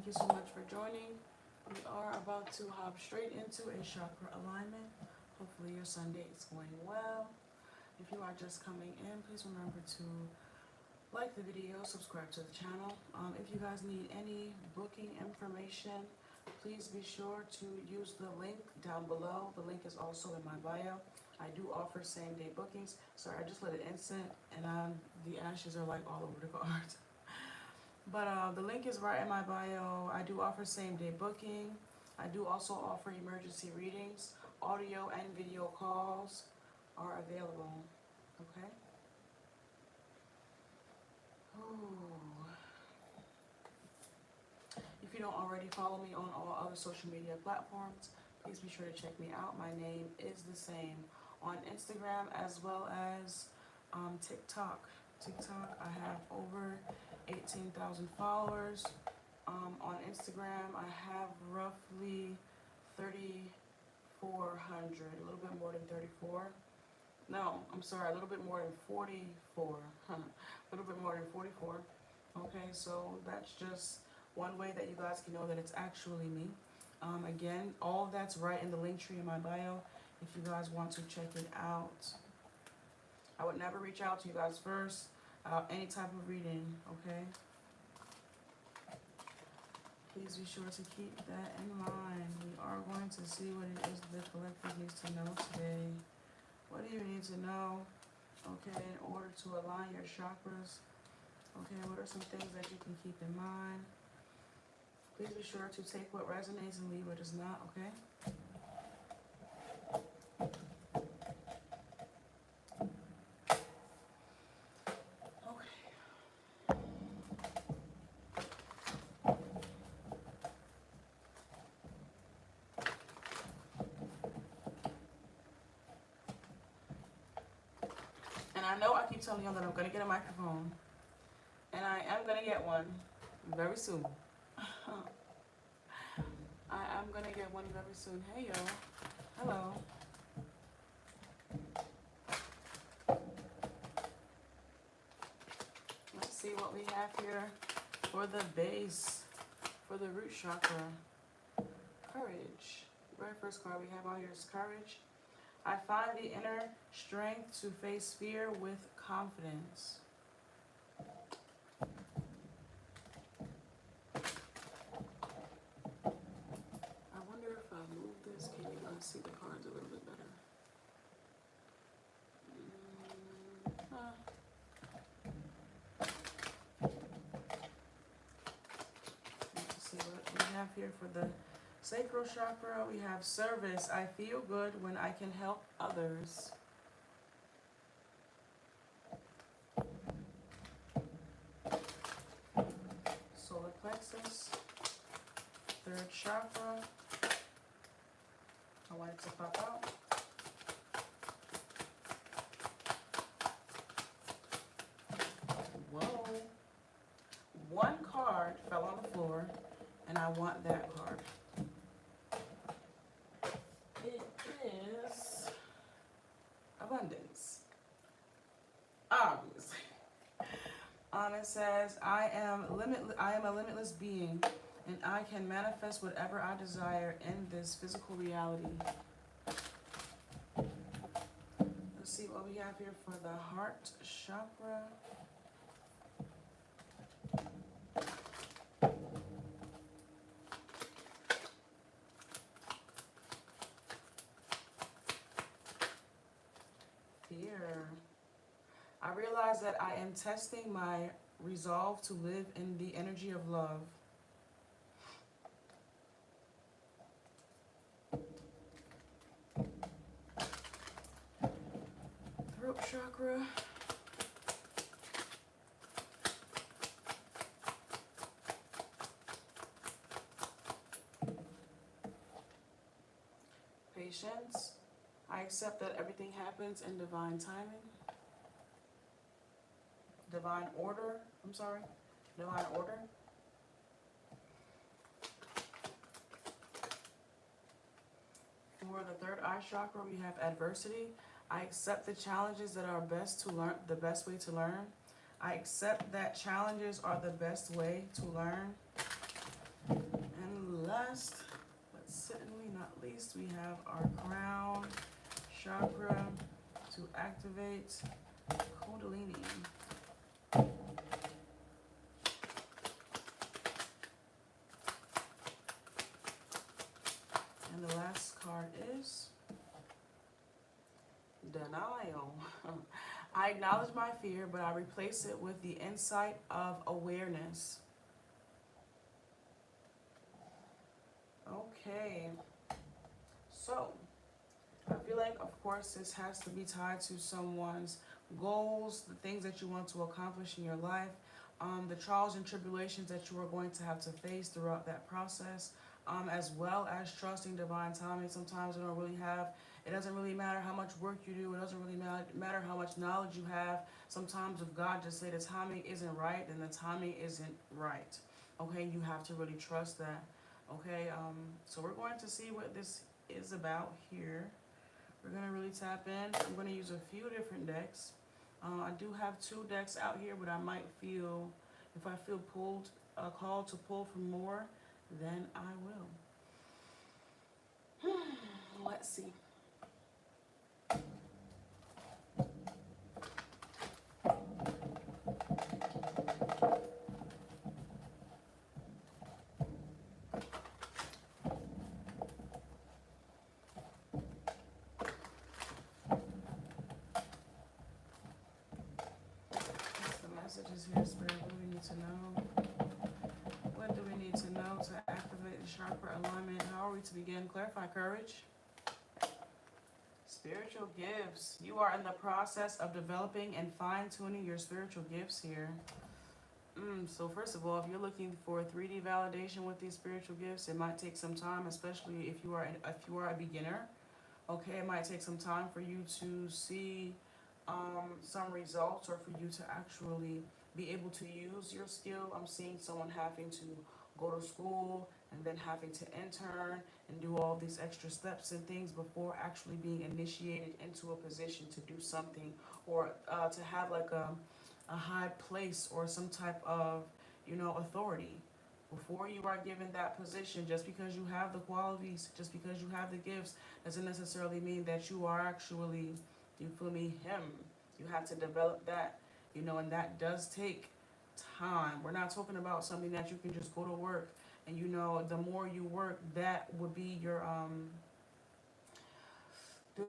Thank you so much for joining. We are about to hop straight into a chakra alignment. Hopefully your Sunday is going well. If you are just coming in, please remember to like the video, subscribe to the channel. If you guys need any booking information, please be sure to use the link down below. The link is also in my bio. I do offer same day bookings. Sorry, I just lit an incense and the ashes are like all over the cards. But the link is right in my bio. I do offer same day booking. I do also offer emergency readings. Audio and video calls are available. Okay? Ooh. If you don't already follow me on all other social media platforms, please be sure to check me out. My name is the same on Instagram as well as TikTok. TikTok, I have over 18,000 followers. On Instagram, I have roughly 3,400, a little bit more than 34. No, I'm sorry, a little bit more than 44. A little bit more than 44. Okay, so that's just one way that you guys can know that it's actually me. Again, all of that's right in the link tree in my bio if you guys want to check it out. I would never reach out to you guys first any type of reading, okay? Please be sure to keep that in mind. We are going to see what it is the collective needs to know today. What do you need to know, okay, in order to align your chakras? Okay, what are some things that you can keep in mind? Please be sure to take what resonates and leave what does not, okay? And I know I keep telling y'all that I'm going to get a microphone. And I am going to get one very soon. I am going to get one very soon. Hey, y'all. Hello. Let's see what we have here for the base, for the root chakra. Courage. The very first card we have out here is courage. I find the inner strength to face fear with confidence. I wonder if I move this, can you guys see the cards a little bit better? Let's see what we have here for the sacral chakra. We have service. I feel good when I can help others. Solar plexus. Third chakra. I want it to pop out. Whoa. One card fell on the floor, and I want that card. It is abundance. Obviously. It says, I am a limitless being, and I can manifest whatever I desire in this physical reality. Let's see what we have here for the heart chakra. Fear. I realize that I am testing my resolve to live in the energy of love. Throat chakra. Patience. I accept that everything happens in divine timing. Divine order. Divine order. For the third eye chakra, we have adversity. I accept the challenges that are best to learn, the best way to learn. I accept that challenges are the best way to learn. And last, but certainly not least, we have our crown chakra to activate Kundalini. And the last card is denial. I acknowledge my fear, but I replace it with the insight of awareness. Okay. So, I feel like, of course, this has to be tied to someone's goals, the things that you want to accomplish in your life, the trials and tribulations that you are going to have to face throughout that process, as well as trusting divine timing. Sometimes it doesn't really matter how much work you do, it doesn't really matter how much knowledge you have. Sometimes if God just say the timing isn't right, then the timing isn't right. Okay, you have to really trust that. Okay, so we're going to see what this is about here. We're going to really tap in. I'm going to use a few different decks. I do have 2 decks out here, but I might feel, if I feel called to pull from more, then I will. Let's see. What's the messages here, Spirit? What do we need to know? What do we need to know to activate the chakra alignment? How are we to begin? Clarify courage. Spiritual gifts. You are in the process of developing and fine-tuning your spiritual gifts here. So first of all, if you're looking for 3D validation with these spiritual gifts, it might take some time, especially if you are a beginner. Okay, it might take some time for you to see some results, or for you to actually be able to use your skill. I'm seeing someone having to go to school and then having to intern and do all these extra steps and things before actually being initiated into a position to do something, or to have like a high place or some type of, authority. Before you are given that position, just because you have the qualities, just because you have the gifts, doesn't necessarily mean that you are actually, you feel me, him. You have to develop that, and that does take time. We're not talking about something that you can just go to work and, the more you work, that would be your,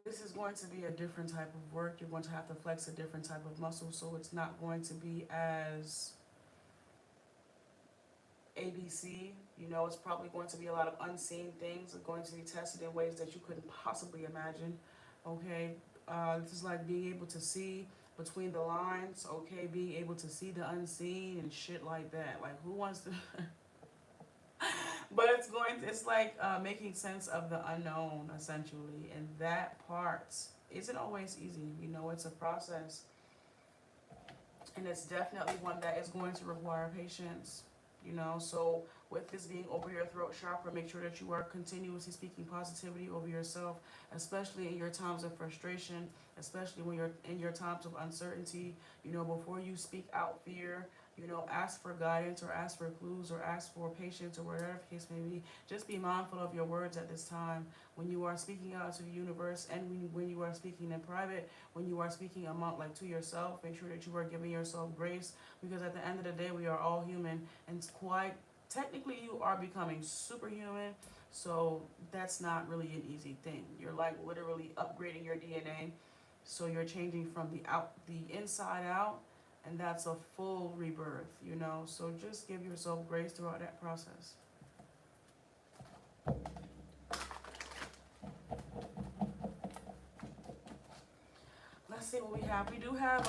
this is going to be a different type of work. You're going to have to flex a different type of muscle, so it's not going to be as ABC. It's probably going to be a lot of unseen things are going to be tested in ways that you couldn't possibly imagine. Okay, this is like being able to see between the lines. Okay, being able to see the unseen and shit like that. Like, who wants to? But it's like making sense of the unknown, essentially, and that part isn't always easy. It's a process, and it's definitely one that is going to require patience. So with this being over your throat chakra, make sure that you are continuously speaking positivity over yourself, especially in your times of frustration, especially when you're in your times of uncertainty. Before you speak out fear, ask for guidance, or ask for clues, or ask for patience, or whatever the case may be. Just be mindful of your words at this time when you are speaking out to the universe, and when you are speaking in private, when you are speaking among, like, to yourself. Make sure that you are giving yourself grace, because at the end of the day, we are all human, and it's quite technically you are becoming superhuman. So that's not really an easy thing. You're like literally upgrading your DNA, so you're changing from the inside out, and that's a full rebirth. So just give yourself grace throughout that process. Let's see what we have. We do have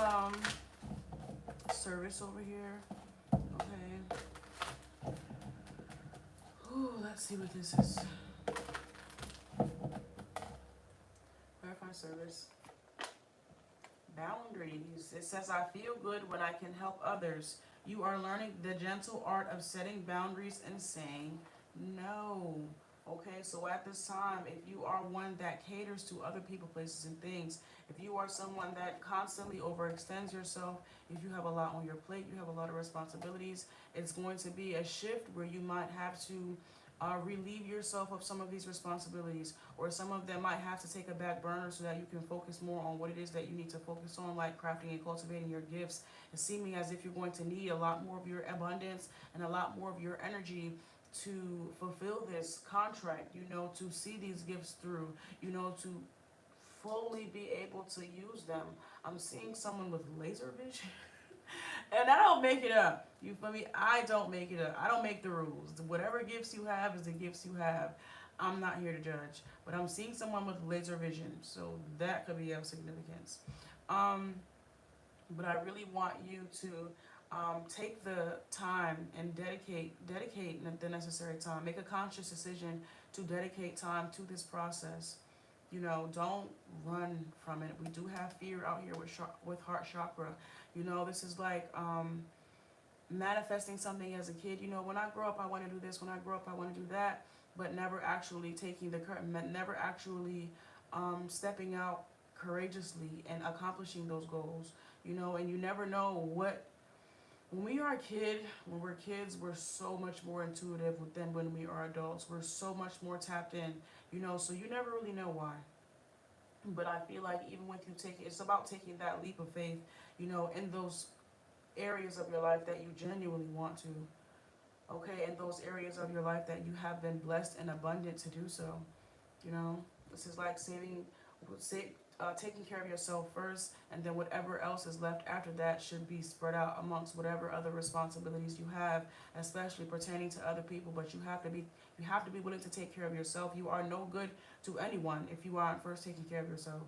service over here. Okay. Ooh, let's see what this is. Verify service. Boundaries. It says, I feel good when I can help others. You are learning the gentle art of setting boundaries and saying no. Okay, so at this time, if you are one that caters to other people, places, and things, if you are someone that constantly overextends yourself, if you have a lot on your plate, you have a lot of responsibilities, it's going to be a shift where you might have to relieve yourself of some of these responsibilities, or some of them might have to take a back burner so that you can focus more on what it is that you need to focus on, like crafting and cultivating your gifts. It's seeming as if you're going to need a lot more of your abundance and a lot more of your energy to fulfill this contract, to see these gifts through, to fully be able to use them. I'm seeing someone with laser vision. And I don't make it up. You feel me? I don't make it up. I don't make the rules. Whatever gifts you have is the gifts you have. I'm not here to judge. But I'm seeing someone with laser vision. So that could be of significance. Um, but I really want you to take the time and dedicate the necessary time. Make a conscious decision to dedicate time to this process. Don't run from it. We do have fear out here with heart chakra. This is like manifesting something as a kid. When I grow up, I want to do this. When I grow up, I want to do that. But never actually taking the curtain, never actually stepping out courageously and accomplishing those goals. And you never know what. When we are a kid, when we're kids, we're so much more intuitive than when we are adults. We're so much more tapped in, so you never really know why. But I feel like even when you it's about taking that leap of faith, in those areas of your life that you genuinely want to. Okay, in those areas of your life that you have been blessed and abundant to do so. This is like taking care of yourself first, and then whatever else is left after that should be spread out amongst whatever other responsibilities you have, especially pertaining to other people. But you have to be willing to take care of yourself. You are no good to anyone if you aren't first taking care of yourself.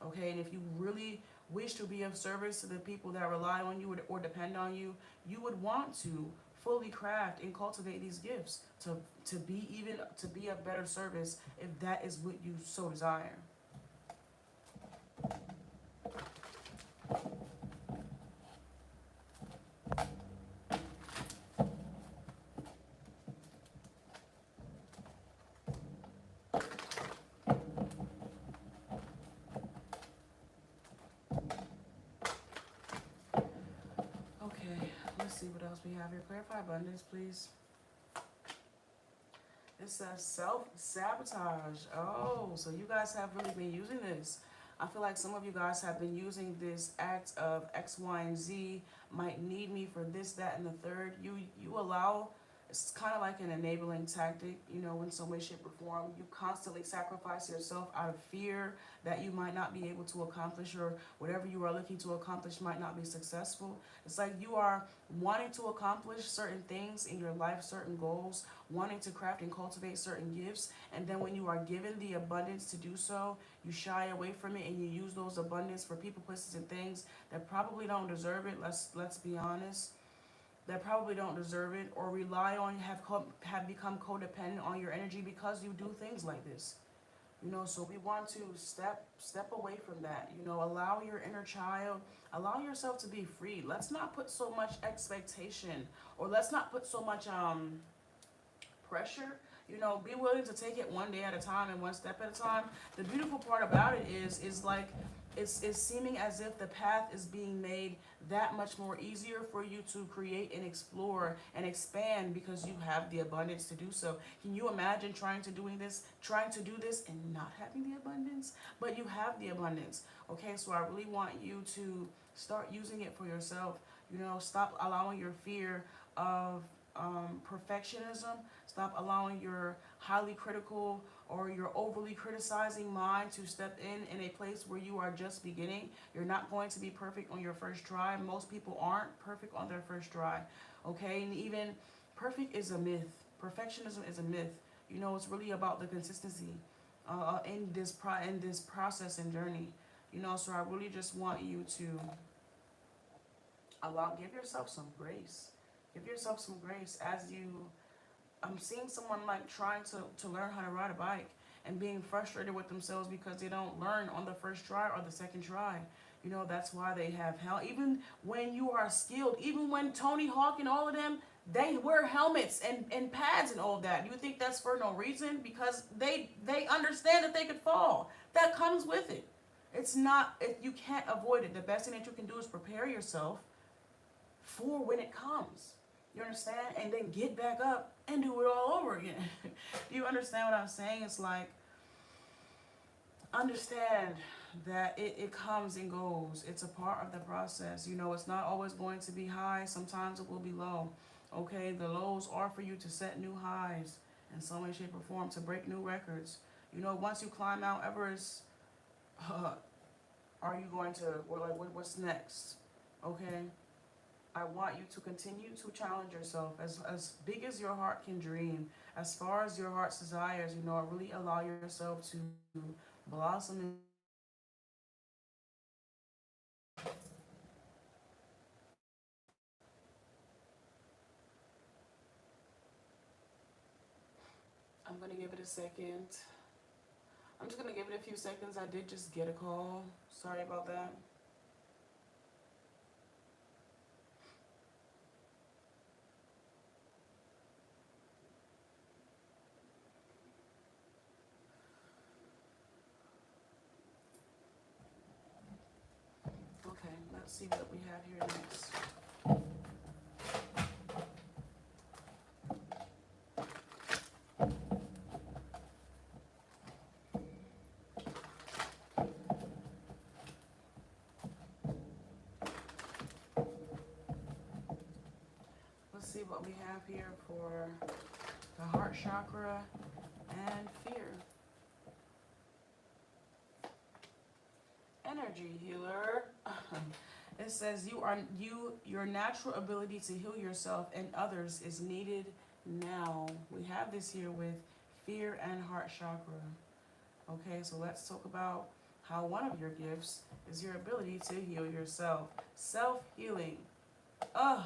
Okay, and if you really wish to be of service to the people that rely on you or depend on you, you would want to fully craft and cultivate these gifts to be of better service if that is what you so desire. Okay, let's see what else we have here. Clarify abundance, please. It says self-sabotage. Oh, so you guys have really been using this. I feel like some of you guys have been using this act of X, Y, and Z, might need me for this, that, and the third. You allow, it's kind of like an enabling tactic, in some way, shape, or form. You constantly sacrifice yourself out of fear that you might not be able to accomplish, or whatever you are looking to accomplish might not be successful. It's like you are wanting to accomplish certain things in your life, certain goals, wanting to craft and cultivate certain gifts, and then when you are given the abundance to do so, you shy away from it and you use those abundance for people, places, and things that probably don't deserve it. Let's be honest. That probably don't deserve it, or rely on, have become codependent on your energy because you do things like this. So we want to step away from that. Allow your inner child, allow yourself to be free. Let's not put so much expectation, or let's not put so much pressure. Be willing to take it one day at a time and one step at a time. The beautiful part about it is like it's seeming as if the path is being made that much more easier for you to create and explore and expand because you have the abundance to do so. Can you imagine trying to do this and not having the abundance? But you have the abundance. Okay, so I really want you to start using it for yourself. Stop allowing your fear of perfectionism. Stop allowing your highly critical or your overly criticizing mind to step in a place where you are just beginning. You're not going to be perfect on your first try. Most people aren't perfect on their first try. Okay, and even perfect is a myth. Perfectionism is a myth. It's really about the consistency in this process and journey. So I really just want you to give yourself some grace. Give yourself some grace as you. I'm seeing someone like trying to learn how to ride a bike and being frustrated with themselves because they don't learn on the first try or the second try. That's why they have hell. Even when you are skilled, even when Tony Hawk and all of them, They wear helmets and pads and all that. You think that's for no reason? Because they understand that they could fall. That comes with it. It's not, you can't avoid it. The best thing that you can do is prepare yourself for when it comes. You understand? And then get back up and do it all over again. Do you understand what I'm saying? It's like, understand that it comes and goes. It's a part of the process. You know, it's not always going to be high. Sometimes it will be low. Okay, the lows are for you to set new highs in some way, shape, or form, to break new records. You know, once you climb Mount Everest, are you going to, what's next? Okay, I want you to continue to challenge yourself as big as your heart can dream, as far as your heart's desires. You know, really allow yourself to blossom. I'm going to give it a second. I'm just going to give it a few seconds. I did just get a call. Sorry about that. Okay, let's see what we have here next. Let's see what we have here for the heart chakra and fear. Energy healer. It says your natural ability to heal yourself and others is needed now. We have this here with fear and heart chakra. Okay, so let's talk about how one of your gifts is your ability to heal yourself. Self-healing. Ugh.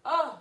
Ugh.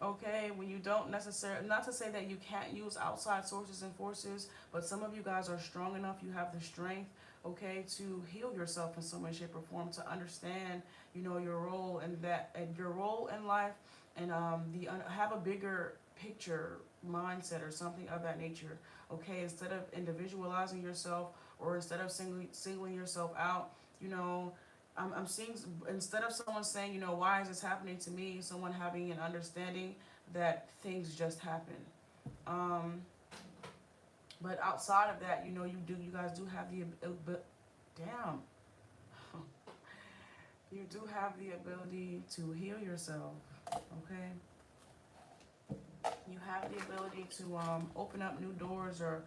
Okay, when you don't necessarily, not to say that you can't use outside sources and forces, but some of you guys are strong enough, you have the strength, okay, to heal yourself in some way, shape, or form, to understand, you know, your role and that, and your role in life, and have a bigger picture mindset or something of that nature. Okay, instead of individualizing yourself, or instead of singling yourself out, you know, I'm seeing, instead of someone saying, you know, why is this happening to me, someone having an understanding that things just happen. But outside of that, you know, you guys do have the, damn, you do have the ability to heal yourself, okay? You have the ability to open up new doors, or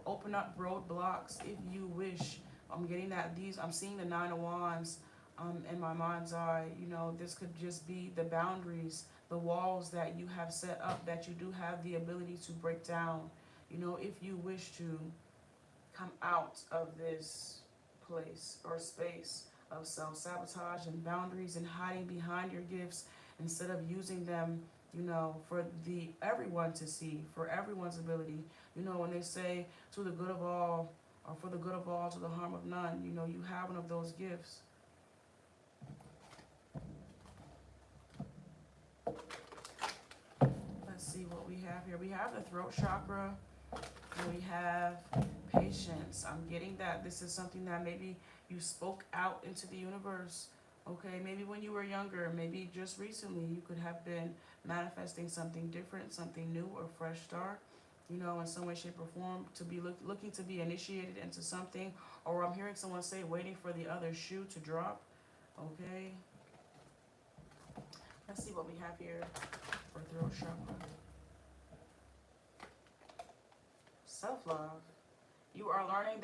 open up roadblocks if you wish. I'm getting that I'm seeing the Nine of Wands in my mind's eye. You know, this could just be the boundaries, the walls that you have set up, that you do have the ability to break down. You know, if you wish to come out of this place or space of self-sabotage and boundaries and hiding behind your gifts, instead of using them, you know, for everyone to see, for everyone's ability. You know, when they say to the good of all, or for the good of all to the harm of none, you know, you have one of those gifts. Let's see what we have here. We have the throat chakra, and we have patience. I'm getting that this is something that maybe you spoke out into the universe. Okay, maybe when you were younger, maybe just recently, you could have been manifesting something different, something new, or fresh start, you know, in some way, shape, or form, to be looking to be initiated into something. Or I'm hearing someone say, waiting for the other shoe to drop. Okay, let's see what we have here for throat chakra. Self-love. You are learning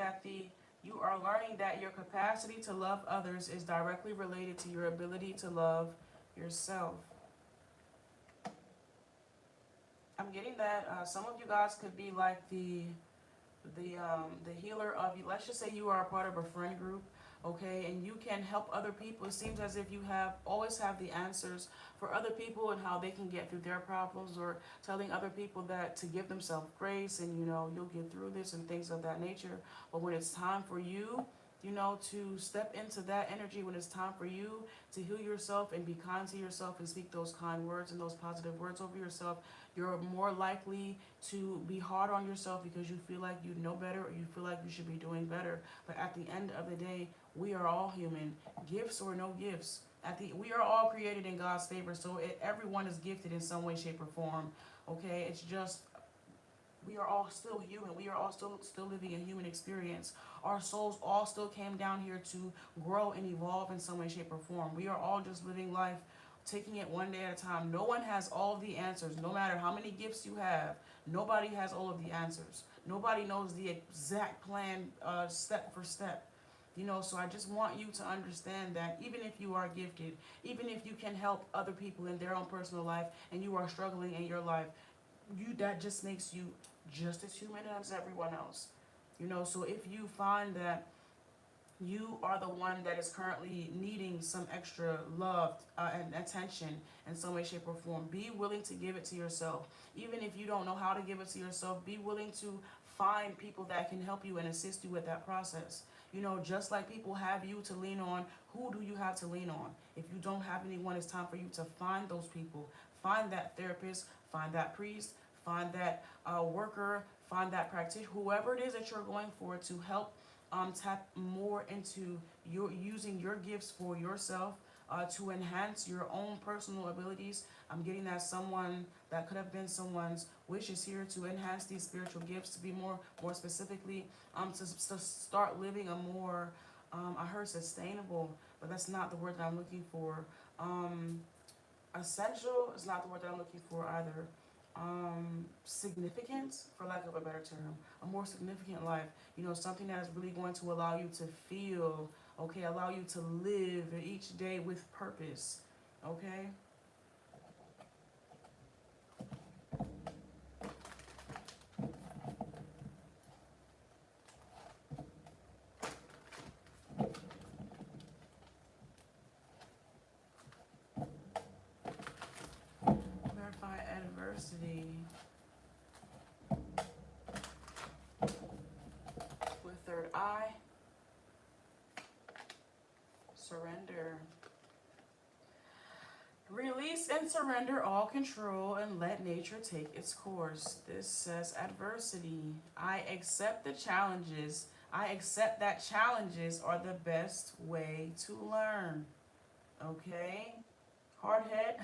that your capacity to love others is directly related to your ability to love yourself. I'm getting that some of you guys could be like the healer of you. Let's just say you are a part of a friend group, okay, and you can help other people. It seems as if you always have the answers for other people and how they can get through their problems, or telling other people that to give themselves grace, and you know, you'll get through this and things of that nature. But when it's time for you you know, to step into that energy when it's time for you to heal yourself and be kind to yourself and speak those kind words and those positive words over yourself. You're more likely to be hard on yourself because you feel like you know better or you feel like you should be doing better. But at the end of the day, we are all human, gifts or no gifts. We are all created in God's favor, so everyone is gifted in some way, shape, or form. Okay, it's just we are all still human. We are all still living a human experience. Our souls all still came down here to grow and evolve in some way, shape, or form. We are all just living life, taking it one day at a time. No one has all of the answers. No matter how many gifts you have, nobody has all of the answers. Nobody knows the exact plan, step for step. You know, so I just want you to understand that even if you are gifted, even if you can help other people in their own personal life and you are struggling in your life, that just makes you just as human as everyone else. You know, so if you find that you are the one that is currently needing some extra love and attention in some way, shape, or form, be willing to give it to yourself. Even if you don't know how to give it to yourself, be willing to find people that can help you and assist you with that process. You know, just like people have you to lean on, who do you have to lean on? If you don't have anyone, it's time for you to find those people. Find that therapist, find that priest, find that worker, find that practitioner, whoever it is that you're going for to help tap more into your using your gifts for yourself to enhance your own personal abilities. I'm getting that someone that could have been someone's wish is here to enhance these spiritual gifts, to be more specifically to start living a more I heard sustainable, but that's not the word that I'm looking for. Essential is not the word that I'm looking for either. Significant, for lack of a better term, a more significant life. You know, something that is really going to allow you to feel, okay, allow you to live each day with purpose, okay? Verify adversity with third eye. Surrender. Release and surrender all control and let nature take its course. This says adversity. I accept the challenges. I accept that challenges are the best way to learn. Okay? Hard head.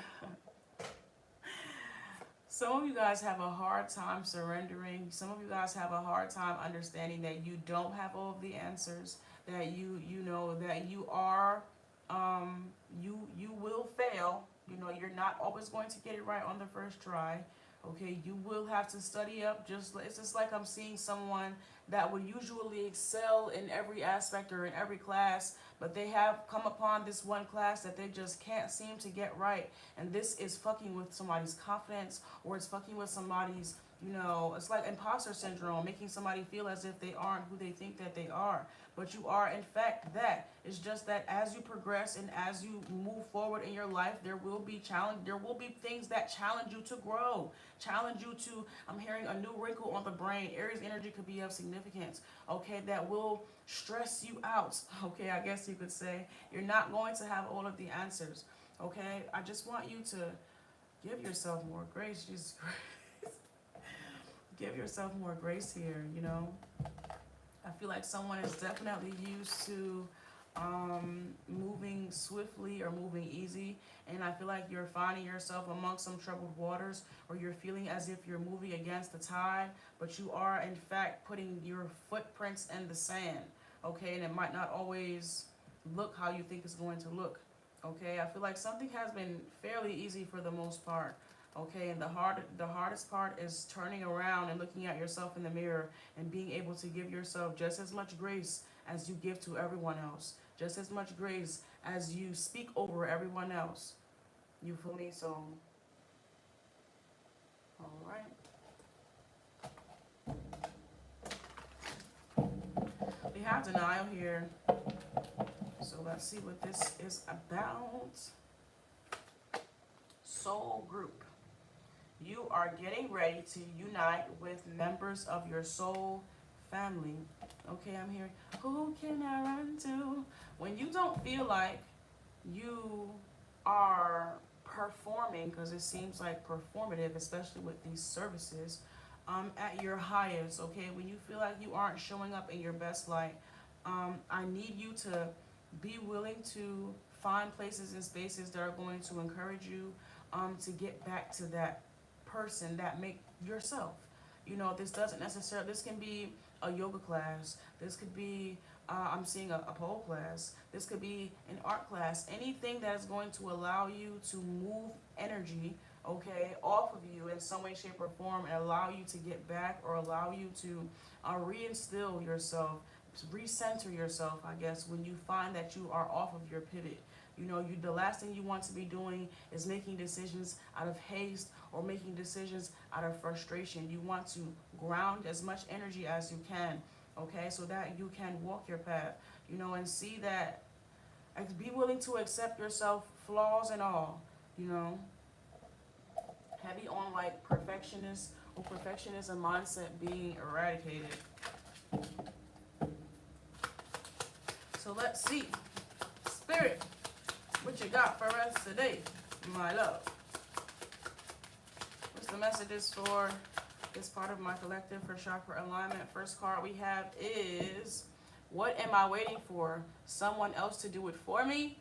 Some of you guys have a hard time surrendering. Some of you guys have a hard time understanding that you don't have all of the answers. That you know that you are you will fail. You know, you're not always going to get it right on the first try. Okay, you will have to study up. It's just like I'm seeing someone that would usually excel in every aspect or in every class, but they have come upon this one class that they just can't seem to get right. And this is fucking with somebody's confidence, or it's fucking with somebody's, you know, it's like imposter syndrome, making somebody feel as if they aren't who they think that they are. But you are, in fact, that. It's just that as you progress and as you move forward in your life, there will be things that challenge you to grow, challenge you to, I'm hearing a new wrinkle on the brain. Aries energy could be of significance, okay, that will stress you out, okay, I guess you could say. You're not going to have all of the answers, okay? I just want you to give yourself more grace, Jesus Christ. Give yourself more grace here, you know? I feel like someone is definitely used to moving swiftly or moving easy, and I feel like you're finding yourself amongst some troubled waters, or you're feeling as if you're moving against the tide, but you are in fact putting your footprints in the sand, okay? And it might not always look how you think it's going to look, okay? I feel like something has been fairly easy for the most part. Okay, and the hardest part is turning around and looking at yourself in the mirror and being able to give yourself just as much grace as you give to everyone else. Just as much grace as you speak over everyone else. You feel me? So, all right. We have denial here. So let's see what this is about. Soul group. You are getting ready to unite with members of your soul family. Okay, I'm hearing, who can I run to? When you don't feel like you are performing, because it seems like performative, especially with these services, at your highest, okay? When you feel like you aren't showing up in your best light, I need you to be willing to find places and spaces that are going to encourage you to get back to that person that make yourself. You know, this doesn't necessarily, this can be a yoga class, this could be, I'm seeing a pole class, this could be an art class, anything that is going to allow you to move energy, okay, off of you in some way, shape, or form, and allow you to get back, or allow you to reinstill yourself, recenter yourself, I guess, when you find that you are off of your pivot. You know, the last thing you want to be doing is making decisions out of haste or making decisions out of frustration. You want to ground as much energy as you can, okay, so that you can walk your path, you know, and see that, be willing to accept yourself, flaws and all, you know. Heavy on like perfectionist or perfectionism mindset being eradicated. So let's see. Spirit, what you got for us today, my love? What's the messages for this part of my collective for chakra alignment? First card we have is, what am I waiting for? Someone else to do it for me?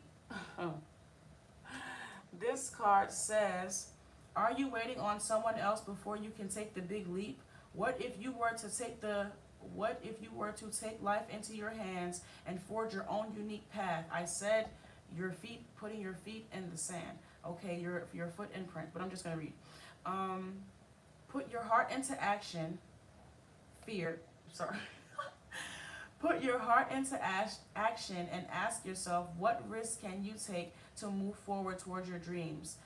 This card says, are you waiting on someone else before you can take the big leap? What if you were to take life into your hands and forge your own unique path? I said your feet, putting your feet in the sand. Okay, your foot imprint, but I'm just going to read. Put your heart into action. Put your heart into action and ask yourself, what risk can you take to move forward towards your dreams?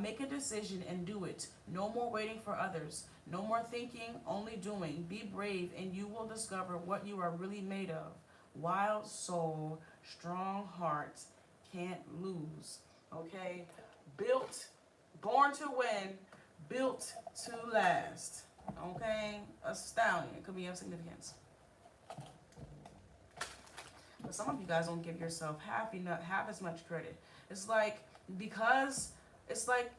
Make a decision and do it. No more waiting for others. No more thinking, only doing. Be brave and you will discover what you are really made of. Wild soul, strong heart, can't lose. Okay? Built, born to win, built to last. Okay? A stallion. It could be of significance. But some of you guys don't give yourself half as much credit. It's like, because it's like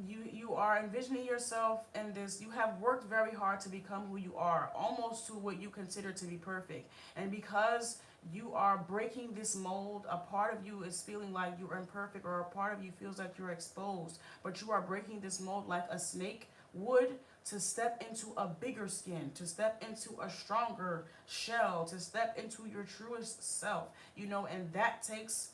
you are envisioning yourself in this, you have worked very hard to become who you are, almost to what you consider to be perfect. And because you are breaking this mold, a part of you is feeling like you're imperfect, or a part of you feels like you're exposed, but you are breaking this mold like a snake would, to step into a bigger skin, to step into a stronger shell, to step into your truest self, you know, and that takes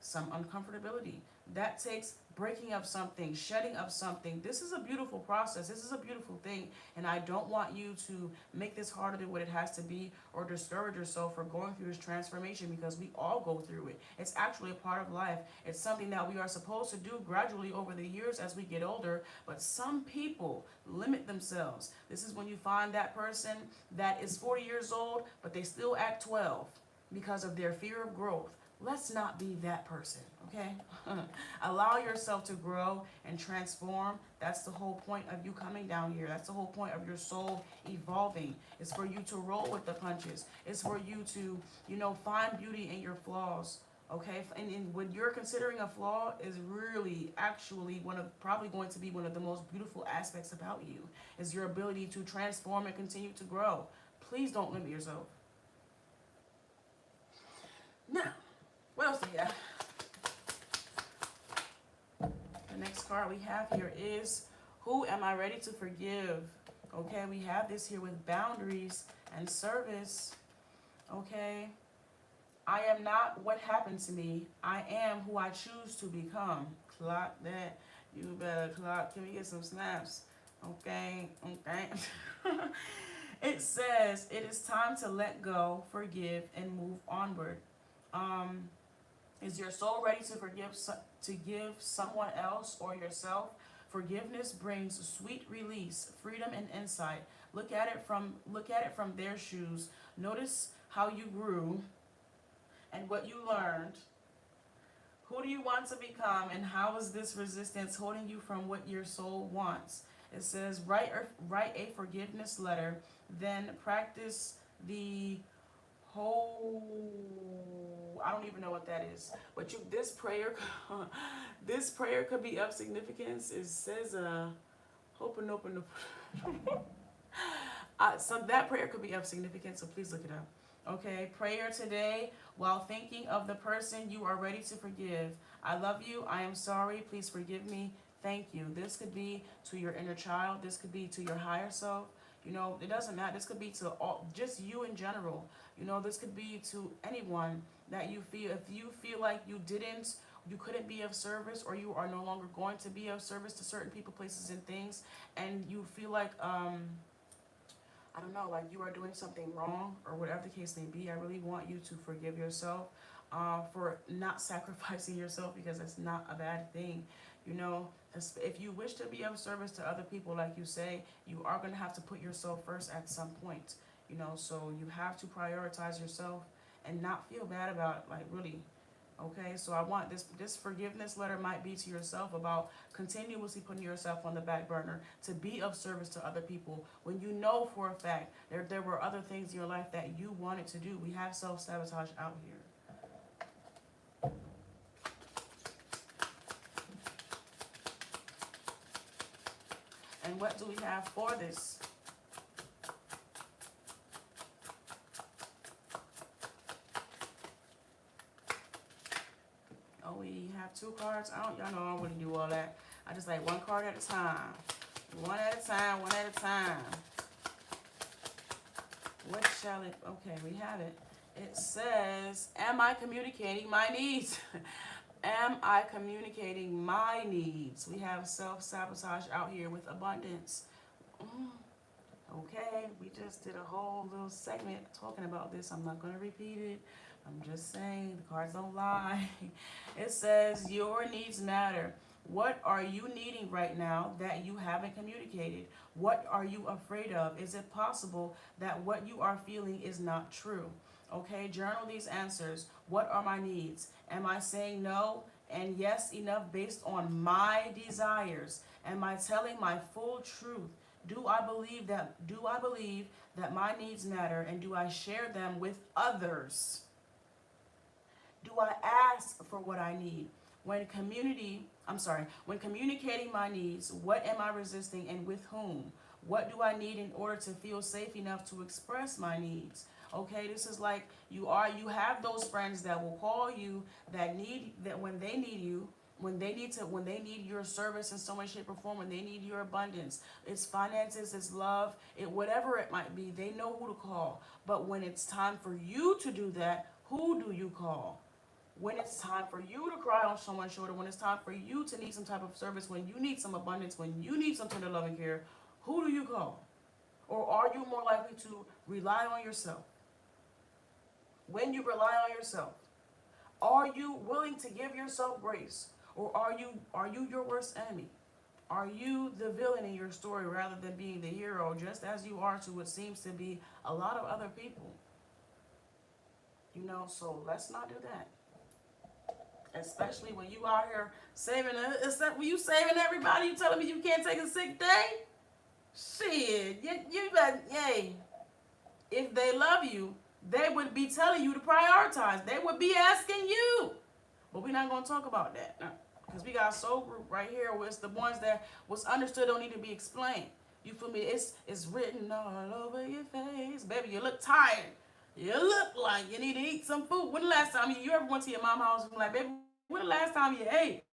some uncomfortability. That takes breaking of something, shedding of something. This is a beautiful process. This is a beautiful thing. And I don't want you to make this harder than what it has to be, or discourage yourself for going through this transformation, because we all go through it. It's actually a part of life. It's something that we are supposed to do gradually over the years as we get older. But some people limit themselves. This is when you find that person that is 40 years old, but they still act 12 because of their fear of growth. Let's not be that person, okay? Allow yourself to grow and transform. That's the whole point of you coming down here. That's the whole point of your soul evolving. It's for you to roll with the punches. It's for you to, you know, find beauty in your flaws, okay? And what you're considering a flaw is really actually probably going to be one of the most beautiful aspects about you, is your ability to transform and continue to grow. Please don't limit yourself. Now, what else do we have? The next card we have here is, who am I ready to forgive? Okay, we have this here with boundaries and service. Okay, I am not what happened to me. I am who I choose to become. Clock that. You better clock. Can we get some snaps? Okay, okay. It says, it is time to let go, forgive, and move onward. Is your soul ready to give someone else or yourself? Forgiveness brings sweet release, freedom, and insight. Look at it from their shoes. Notice how you grew and what you learned. Who do you want to become, and how is this resistance holding you from what your soul wants? It says, write a forgiveness letter, then practice the whole, I don't even know what that is, but this prayer this prayer could be of significance. It says open open so that prayer could be of significance, so please look it up. Okay, prayer today while thinking of the person you are ready to forgive. I love you. I am sorry. Please forgive me. Thank you. This could be to your inner child. This could be to your higher self. You know, it doesn't matter. This could be to all, just you in general. You know, this could be to anyone that you feel. If you feel like you couldn't be of service, or you are no longer going to be of service to certain people, places, and things, and you feel like I don't know, like you are doing something wrong or whatever the case may be, I really want you to forgive yourself for not sacrificing yourself, because it's not a bad thing. You know, if you wish to be of service to other people, like you say, you are going to have to put yourself first at some point. You know, so you have to prioritize yourself and not feel bad about it, like really. Okay, so I want this forgiveness letter might be to yourself about continuously putting yourself on the back burner to be of service to other people when you know for a fact there were other things in your life that you wanted to do. We have self-sabotage out here. And what do we have for this? Oh, we have 2 cards. Y'all know I don't really do all that. I just like one card at a time. One at a time, one at a time. What shall it, okay, we have it. It says, am I communicating my needs? Am I communicating my needs? We have self-sabotage out here with abundance. Okay, we just did a whole little segment talking about this. I'm not going to repeat it. I'm just saying, the cards don't lie. It says, your needs matter. What are you needing right now that you haven't communicated? What are you afraid of? Is it possible that what you are feeling is not true? Okay, journal these answers. What are my needs? Am I saying no and yes enough based on my desires? Am I telling my full truth? Do I believe that my needs matter, and do I share them with others? Do I ask for what I need? When communicating my needs, what am I resisting and with whom? What do I need in order to feel safe enough to express my needs? Okay, this is like you have those friends that will call you that when they need you, when they need your service in some way, shape, or form, when they need your abundance, it's finances, it's love, whatever it might be, they know who to call. But when it's time for you to do that, who do you call? When it's time for you to cry on someone's shoulder, when it's time for you to need some type of service, when you need some abundance, when you need some tender love and care, who do you call? Or are you more likely to rely on yourself? When you rely on yourself, are you willing to give yourself grace? Or are you your worst enemy? Are you the villain in your story rather than being the hero, just as you are to what seems to be a lot of other people? You know, so let's not do that. Especially when you out here saving, when you saving everybody, you telling me you can't take a sick day? Shit, you bet, yay. If they love you, they would be telling you to prioritize. They would be asking you. But we're not going to talk about that now. Because we got a soul group right here where it's the ones that what's understood don't need to be explained. You feel me? It's written all over your face. Baby, you look tired. You look like you need to eat some food. When the last time you ever went to your mom's house and like, baby, when the last time you ate?